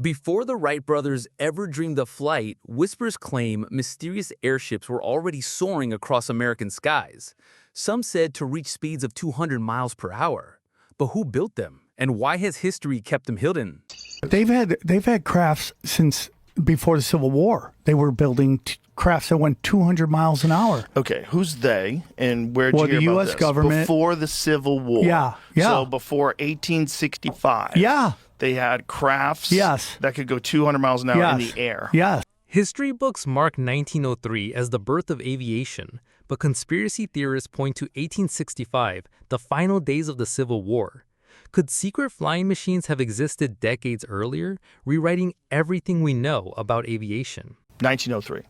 Before the Wright brothers ever dreamed of flight, whispers claim mysterious airships were already soaring across American skies. Some said to reach speeds of 200 miles per hour. But who built them, and why has history kept them hidden? They've had crafts since before the Civil War. They were building crafts that went 200 miles an hour. Okay, who's they, and where'd you the hear about U.S. this? government. Before the Civil War. Yeah. So before 1865. Yeah. They had crafts Yes. that could go 200 miles an hour in Yes. the air. Yes. History books mark 1903 as the birth of aviation, but conspiracy theorists point to 1865, the final days of the Civil War. Could secret flying machines have existed decades earlier, rewriting everything we know about aviation? 1903.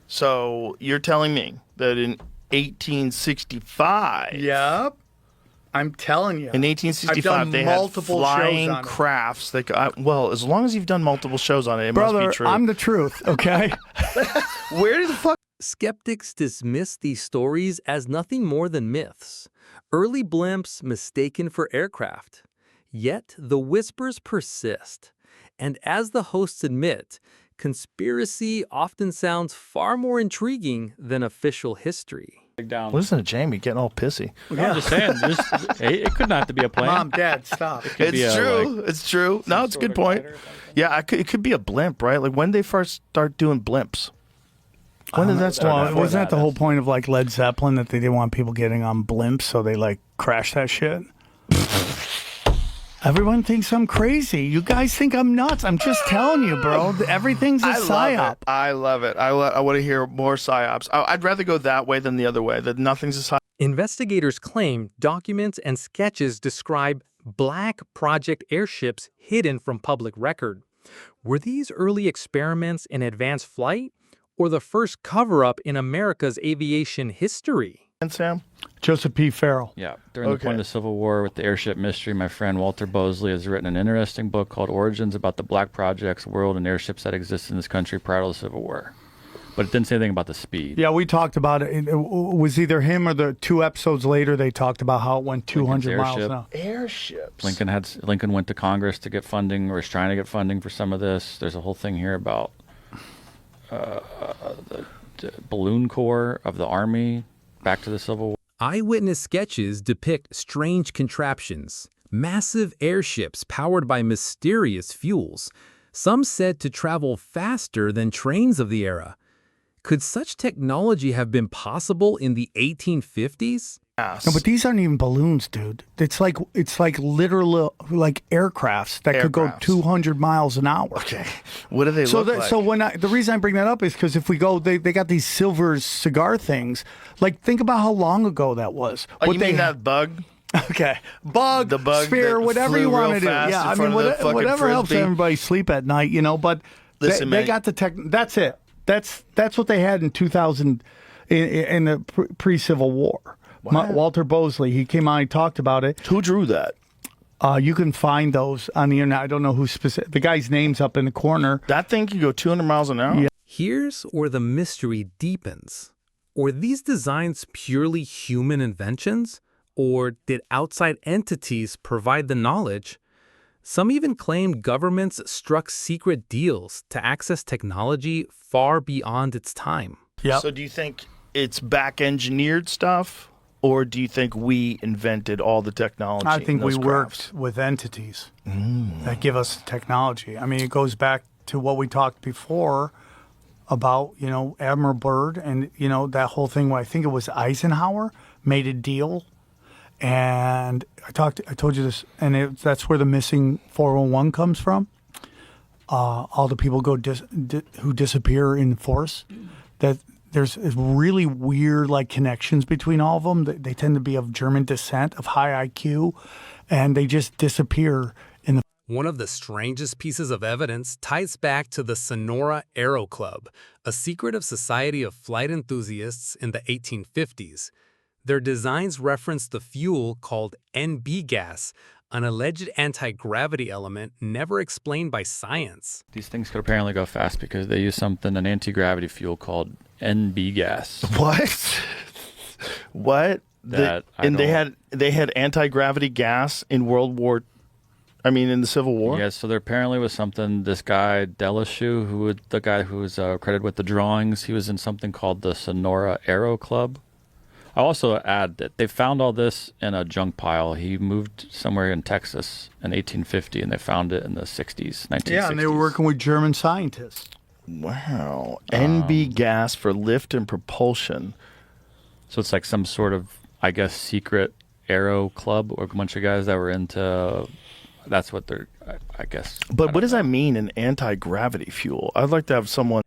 So you're telling me that in 1865... Yep. I'm telling you. In 1865, they had flying crafts. Well, as long as you've done multiple shows on it, it must be true. I'm the truth, okay? Where the fuck? Skeptics dismiss these stories as nothing more than myths, early blimps mistaken for aircraft. Yet the whispers persist. And as the hosts admit, conspiracy often sounds far more intriguing than official history. Down. Listen to Jamie getting all pissy. I'm just saying, it could not have to be a plane. Mom, Dad, stop. It's true. It's true. No, it's a good point. Yeah, it could be a blimp, right? Like when they first start doing blimps. When did that start? Wasn't that the whole point of like Led Zeppelin, that they didn't want people getting on blimps, so they like crashed that shit? Everyone thinks I'm crazy. You guys think I'm nuts. I'm just telling you, bro. Everything's a psyop. I love it. I want to hear more psyops. I'd rather go that way than the other way, that nothing's a psyop. Investigators claim documents and sketches describe black project airships hidden from public record. Were these early experiments in advanced flight, or the first cover-up in America's aviation history? And Sam? Joseph P. Farrell. Yeah. During the point of the Civil War with the airship mystery, my friend Walter Bosley has written an interesting book called Origins about the black projects, world, and airships that existed in this country prior to the Civil War. But it didn't say anything about the speed. Yeah, we talked about it. It was either him or the 2 episodes later they talked about how it went 200 miles an hour. Airships. Lincoln went to Congress to get funding, or is trying to get funding for some of this. There's a whole thing here about the balloon corps of the Army back to the Civil War. Eyewitness sketches depict strange contraptions, massive airships powered by mysterious fuels, some said to travel faster than trains of the era. Could such technology have been possible in the 1850s? No, but these aren't even balloons, dude. It's like literal like aircrafts that could go 200 miles an hour. Okay, what do they look like? So the reason I bring that up is because if we go, they got these silver cigar things. Like, think about how long ago that was. Oh, you mean that bug? Okay, bug, the bug, sphere, whatever you want to do. Yeah, I mean, whatever helps everybody sleep at night, you know. But listen, they got the tech. That's it. That's what they had in 2000 in the pre-Civil War. Walter Bosley, he came on, he talked about it. Who drew that? You can find those on the internet. I don't know who specific. The guy's name's up in the corner. That thing can go 200 miles an hour? Yeah. Here's where the mystery deepens. Were these designs purely human inventions? Or did outside entities provide the knowledge? Some even claim governments struck secret deals to access technology far beyond its time. Yep. So do you think it's back-engineered stuff? Or do you think we invented all the technology? I think we worked with entities that give us technology. I mean, it goes back to what we talked before about, you know, Admiral Byrd and, you know, that whole thing where I think it was Eisenhower made a deal. And I told you this, and that's where the missing 401 comes from. All the people who disappear in force, that there's really weird like connections between all of them. They tend to be of German descent, of high IQ, and they just disappear in the. One of the strangest pieces of evidence ties back to the Sonora Aero Club, a secretive society of flight enthusiasts in the 1850s. Their designs reference the fuel called NB gas, an alleged anti-gravity element never explained by science. These things could apparently go fast because they use an anti-gravity fuel called NB gas. What? What? They had anti-gravity gas in World War I mean, in the Civil War? Yeah, so there apparently was something, this guy, Delachaux, the guy who was credited with the drawings, he was in something called the Sonora Aero Club. I'll also add that they found all this in a junk pile. He moved somewhere in Texas in 1850, and they found it in the 60s, 1960s. Yeah, and they were working with German scientists. Wow. NB gas for lift and propulsion. So it's like some sort of, I guess, secret aero club or a bunch of guys that were into, that's what they're, I guess. But what does that mean, an anti-gravity fuel? I'd like to have someone.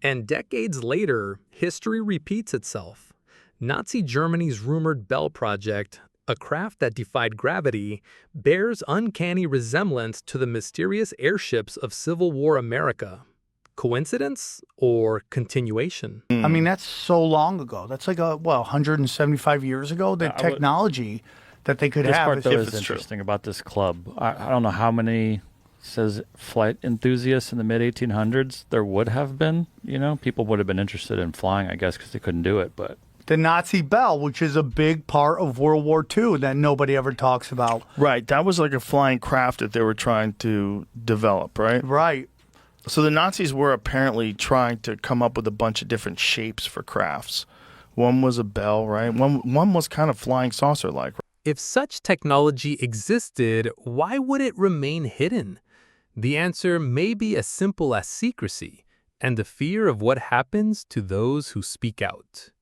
And decades later, history repeats itself. Nazi Germany's rumored Bell project, a craft that defied gravity, bears uncanny resemblance to the mysterious airships of Civil War America. Coincidence or continuation? I mean, that's so long ago. That's like 175 years ago. The technology that they could This have. part, though, if is it's true. interesting about this club. I don't know how many, says flight enthusiasts in the mid-1800s there would have been. You know, people would have been interested in flying, I guess, because they couldn't do it, but... The Nazi Bell, which is a big part of World War II that nobody ever talks about. Right. That was like a flying craft that they were trying to develop, right? Right. So the Nazis were apparently trying to come up with a bunch of different shapes for crafts. One was a bell, right? One was kind of flying saucer-like. If such technology existed, why would it remain hidden? The answer may be as simple as secrecy and the fear of what happens to those who speak out.